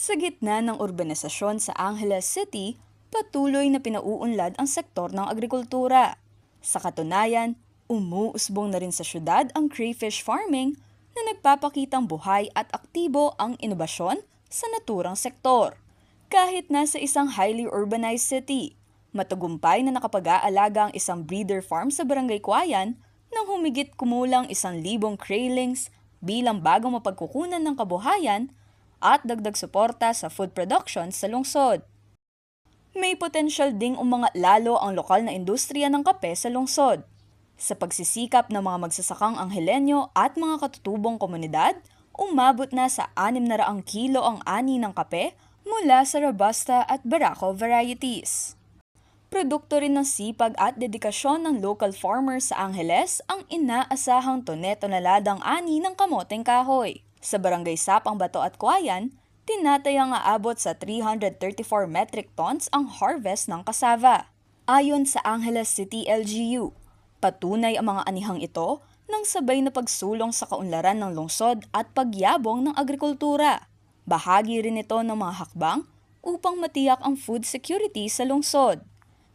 Sa gitna ng urbanisasyon sa Angeles City, patuloy na pinauunlad ang sektor ng agrikultura. Sa katunayan, umuusbong na rin sa syudad ang crayfish farming na nagpapakitang buhay at aktibo ang inobasyon sa naturang sektor. Kahit nasa isang highly urbanized city, matagumpay na nakapag-aalaga ang isang breeder farm sa Barangay Kwayan nang humigit kumulang 1,000 craylings bilang bagong mapagkukunan ng kabuhayan at dagdag suporta sa food production sa lungsod. May potensyal ding umangat lalo ang lokal na industriya ng kape sa lungsod. Sa pagsisikap ng mga magsasakang Anghelenyo at mga katutubong komunidad, umabot na sa 600 kilo ang ani ng kape mula sa Robusta at Barako varieties. Produkto rin ng sipag at dedikasyon ng local farmers sa Angeles ang inaasahang tone-toneladang ani ng kamoteng kahoy. Sa Barangay Sapang Bato at Kwayan, tinatayang aabot sa 334 metric tons ang harvest ng cassava. Ayon sa Angeles City LGU, patunay ang mga anihang ito ng sabay na pagsulong sa kaunlaran ng lungsod at pagyabong ng agrikultura. Bahagi rin ito ng mga hakbang upang matiyak ang food security sa lungsod.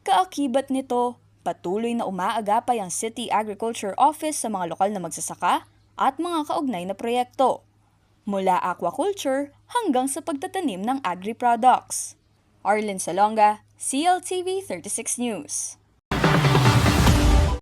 Kaakibat nito, patuloy na umaagapay ang City Agriculture Office sa mga lokal na magsasaka at mga kaugnay na proyekto, mula aquaculture hanggang sa pagtatanim ng agri-products. Arlene Salonga, CLTV 36 News.